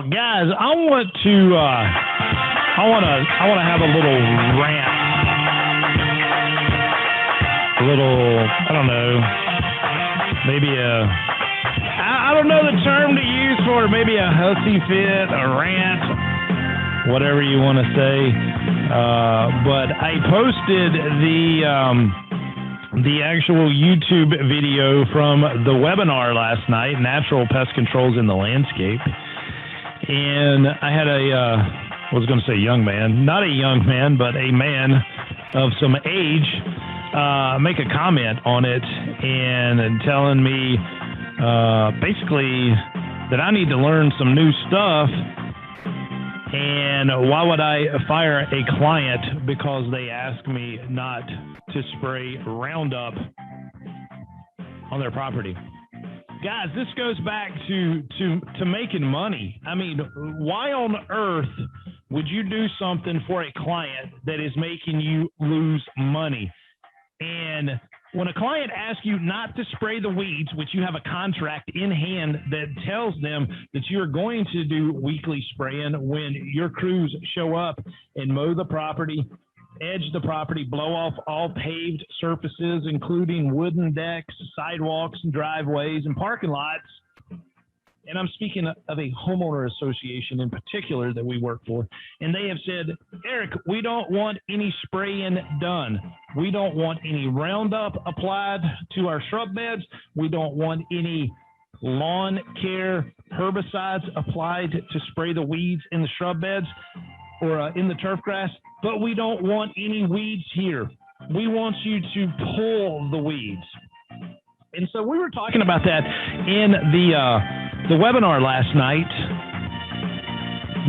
guys, I want to have a little rant, a little, I don't know, maybe I don't know the term to use for it, maybe a hussy fit, a rant, whatever you want to say. But I posted the actual YouTube video from the webinar last night, Natural Pest Controls in the Landscape. And I had I was going to say young man, not a young man, but a man of some age, make a comment on it and telling me basically that I need to learn some new stuff. And why would I fire a client because they ask me not to spray Roundup on their property? Guys, this goes back to making money. I mean, why on earth would you do something for a client that is making you lose money? And when a client asks you not to spray the weeds, which you have a contract in hand that tells them that you're going to do weekly spraying when your crews show up and mow the property, edge the property, blow off all paved surfaces, including wooden decks, sidewalks, and driveways, and parking lots. And I'm speaking of a homeowner association in particular that we work for. And they have said, Eric, we don't want any spraying done. We don't want any Roundup applied to our shrub beds. We don't want any lawn care herbicides applied to spray the weeds in the shrub beds or in the turf grass. But we don't want any weeds here. We want you to pull the weeds. And so we were talking about that in the webinar last night,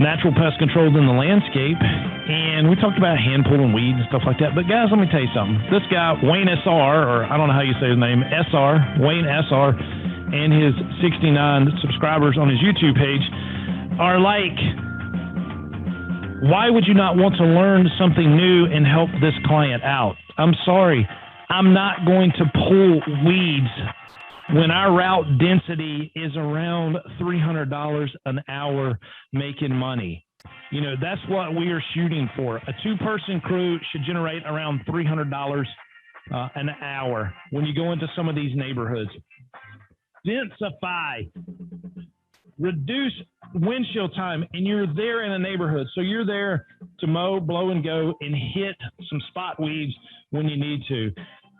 Natural Pest Controls in the Landscape, and we talked about hand pulling weeds and stuff like that. But guys, let me tell you something. This guy, Wayne SR, or I don't know how you say his name, Wayne SR, and his 69 subscribers on his YouTube page are like, why would you not want to learn something new and help this client out? I'm sorry. I'm not going to pull weeds when our route density is around $300 an hour making money. You know, that's what we are shooting for. A two-person crew should generate around $300 an hour when you go into some of these neighborhoods. Densify. Reduce windshield time, and you're there in a neighborhood. So you're there to mow, blow, and go, and hit some spot weeds when you need to.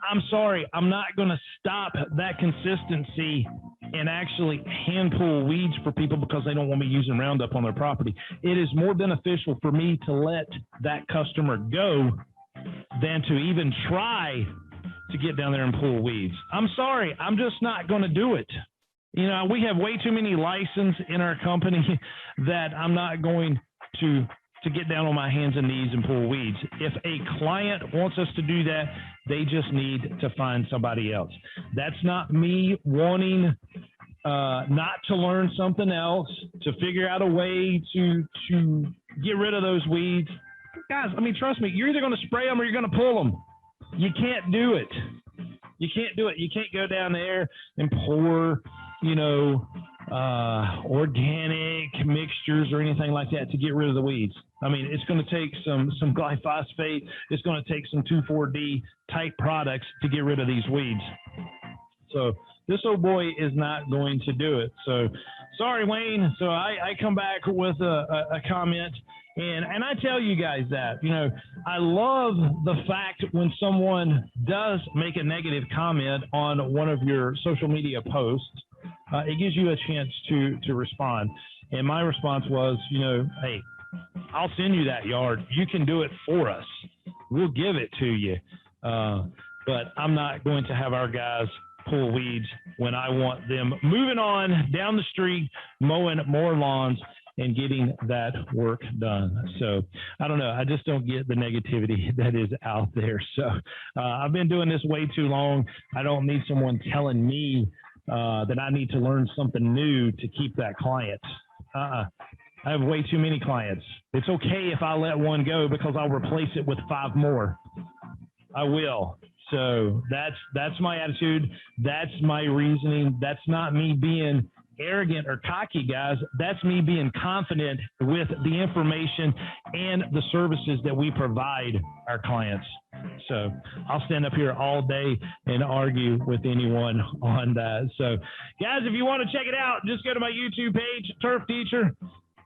I'm sorry, I'm not going to stop that consistency and actually hand pull weeds for people because they don't want me using Roundup on their property. It is more beneficial for me to let that customer go than to even try to get down there and pull weeds. I'm sorry, I'm just not going to do it. You know, we have way too many licenses in our company that I'm not going to get down on my hands and knees and pull weeds. If a client wants us to do that, they just need to find somebody else. That's not me wanting not to learn something else, to figure out a way to get rid of those weeds. Guys, I mean, trust me, you're either going to spray them or you're going to pull them. You can't do it. You can't do it. You can't go down there and pour, you know, organic mixtures or anything like that to get rid of the weeds. I mean, it's going to take some glyphosate. It's going to take some 2,4-D type products to get rid of these weeds. So this old boy is not going to do it. So sorry, Wayne. So I come back with a comment. And I tell you guys that, you know, I love the fact when someone does make a negative comment on one of your social media posts, it gives you a chance to respond. And my response was, you know, hey, I'll send you that yard. You can do it for us. We'll give it to you. But I'm not going to have our guys pull weeds when I want them moving on down the street, mowing more lawns and getting that work done. So I don't know. I just don't get the negativity that is out there. So I've been doing this way too long. I don't need someone telling me that I need to learn something new to keep that client. I have way too many clients. It's okay if I let one go because I'll replace it with 5 more. I will. So that's my attitude. That's my reasoning. That's not me being arrogant or cocky, guys. That's me being confident with the information and the services that we provide our clients. So I'll stand up here all day and argue with anyone on that. So, guys, if you want to check it out, just go to my YouTube page, Turf Teacher,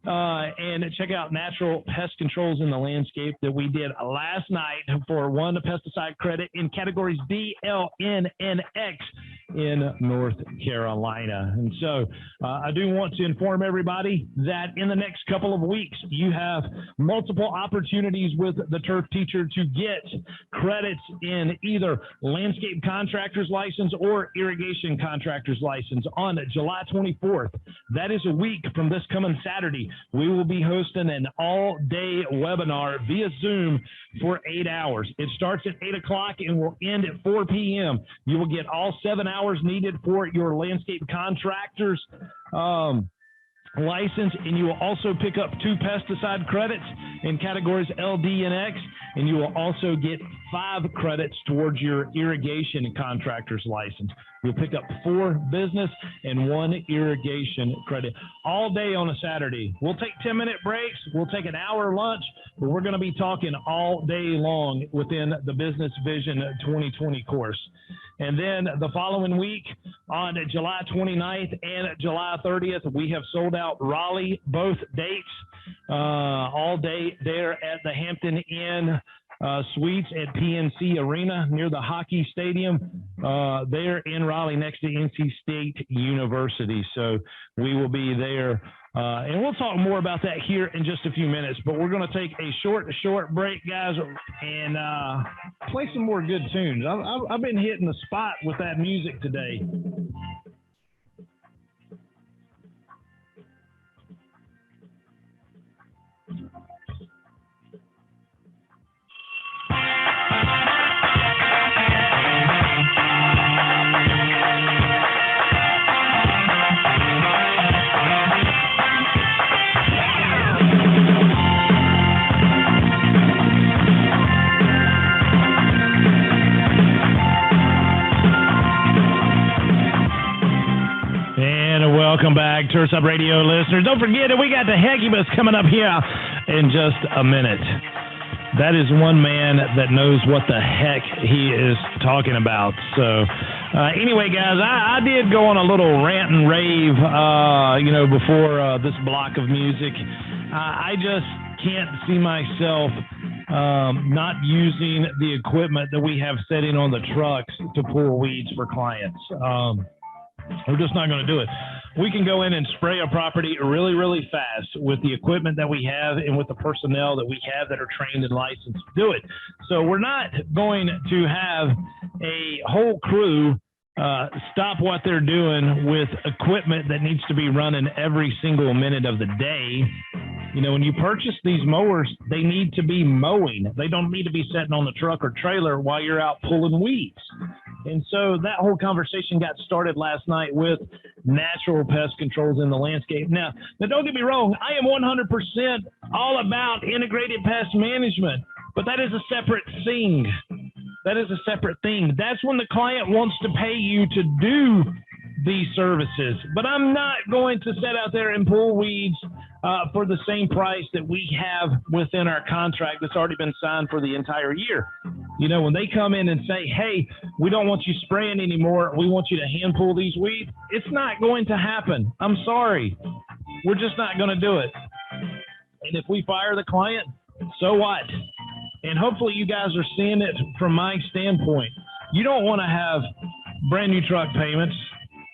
and check out Natural Pest Controls in the Landscape that we did last night for one pesticide credit in categories D, L, N, and X in North Carolina. And so I do want to inform everybody that in the next couple of weeks, you have multiple opportunities with the Turf Teacher to get credits in either landscape contractor's license or irrigation contractor's license on July 24th. That is a week from this coming Saturday. We will be hosting an all-day webinar via Zoom for 8 hours. It starts at 8 o'clock and will end at 4 p.m. You will get all 7 hours needed for your landscape contractors license, and you will also pick up 2 pesticide credits in categories L, D, and X, and you will also get 5 credits towards your irrigation contractor's license. You'll pick up 4 business and 1 irrigation credit all day on a Saturday. We'll take 10-minute breaks. We'll take an hour lunch, but we're going to be talking all day long within the Business Vision 2020 course. And then the following week on July 29th and July 30th, we have sold out Raleigh, both dates, all day there at the Hampton Inn Suites at PNC Arena near the hockey stadium there in Raleigh next to NC State University. So we will be there. And we'll talk more about that here in just a few minutes, but we're going to take a short break, guys, and play some more good tunes. I've been hitting the spot with that music today. Welcome back, Turfs Up Radio listeners. Don't forget that we got the Hecubus coming up here in just a minute. That is one man that knows what the heck he is talking about. So anyway, guys, I did go on a little rant and rave, before this block of music. I just can't see myself not using the equipment that we have sitting on the trucks to pull weeds for clients. We're just not going to do it. We can go in and spray a property really, really fast with the equipment that we have and with the personnel that we have that are trained and licensed to do it. So we're not going to have a whole crew stop what they're doing with equipment that needs to be running every single minute of the day. You know, when you purchase these mowers, they need to be mowing. They don't need to be sitting on the truck or trailer while you're out pulling weeds. And so that whole conversation got started last night with Natural Pest Controls in the Landscape. Now don't get me wrong. I am 100% all about integrated pest management, but that is a separate thing. That is a separate thing. That's when the client wants to pay you to do these services. But I'm not going to sit out there and pull weeds for the same price that we have within our contract that's already been signed for the entire year. You know, when they come in and say, hey, we don't want you spraying anymore, we want you to hand pull these weeds, it's not going to happen. I'm sorry. We're just not going to do it. And if we fire the client, so what? And hopefully you guys are seeing it from my standpoint. You don't want to have brand new truck payments,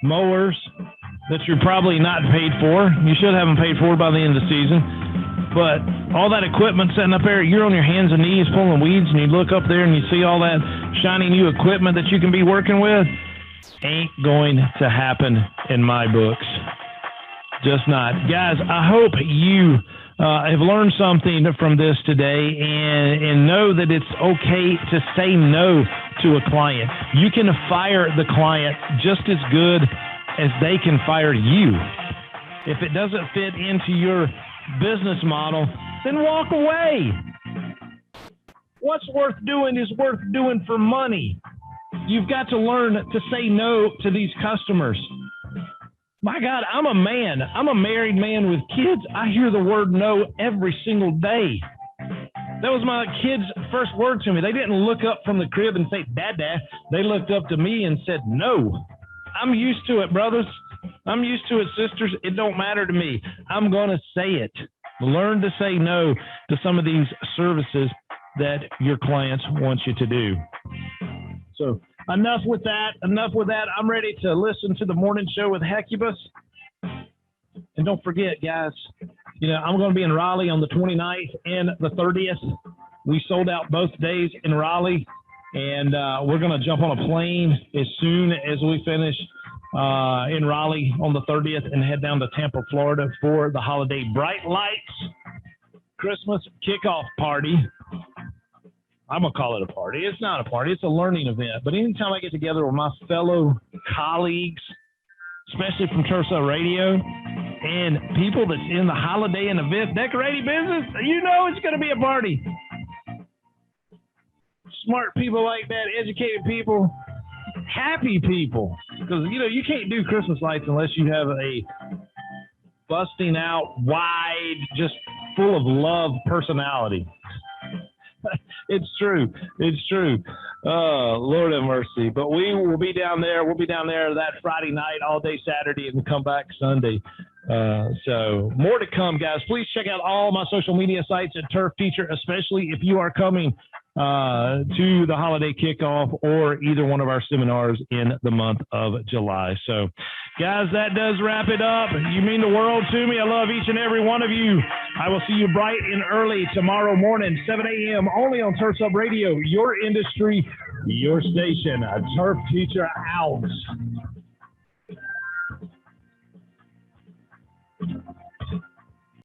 mowers that you're probably not paid for. You should have them paid for by the end of the season. But all that equipment sitting up there, you're on your hands and knees pulling weeds, and you look up there and you see all that shiny new equipment that you can be working with. Ain't going to happen in my books. Just not. Guys, I hope you have learned something from this today and know that it's okay to say no to a client. You can fire the client just as good as they can fire you. If it doesn't fit into your business model, then walk away. What's worth doing is worth doing for money. You've got to learn to say no to these customers. My God, I'm a man. I'm a married man with kids. I hear the word no every single day. That was my kids' first word to me. They didn't look up from the crib and say, Dad, Dad. They looked up to me and said, no. I'm used to it, brothers. I'm used to it, sisters. It don't matter to me. I'm going to say it. Learn to say no to some of these services that your clients want you to do. So enough with that. I'm ready to listen to the morning show with Hecubus. And don't forget, guys, I'm going to be in Raleigh on the 29th and the 30th. We sold out both days in Raleigh, and we're going to jump on a plane as soon as we finish in Raleigh on the 30th and head down to Tampa, Florida for the holiday Bright Lights Christmas kickoff party. I'm going to call it a party. It's not a party. It's a learning event. But anytime I get together with my fellow colleagues, especially from Tersa Radio, and people that's in the holiday and event decorating business, it's going to be a party. Smart people like that, educated people, happy people. Because, you can't do Christmas lights unless you have a busting out, wide, just full of love personality. It's true. Lord have mercy. But we will be down there. We'll be down there that Friday night, all day Saturday, and come back Sunday. So more to come, guys. Please check out all my social media sites at Turf Teacher, especially if you are coming to the holiday kickoff or either one of our seminars in the month of July. So, guys, that does wrap it up. You mean the world to me. I love each and every one of you. I will see you bright and early tomorrow morning, 7 a.m., only on Turf Sub Radio, your industry, your station. Turf Teacher out.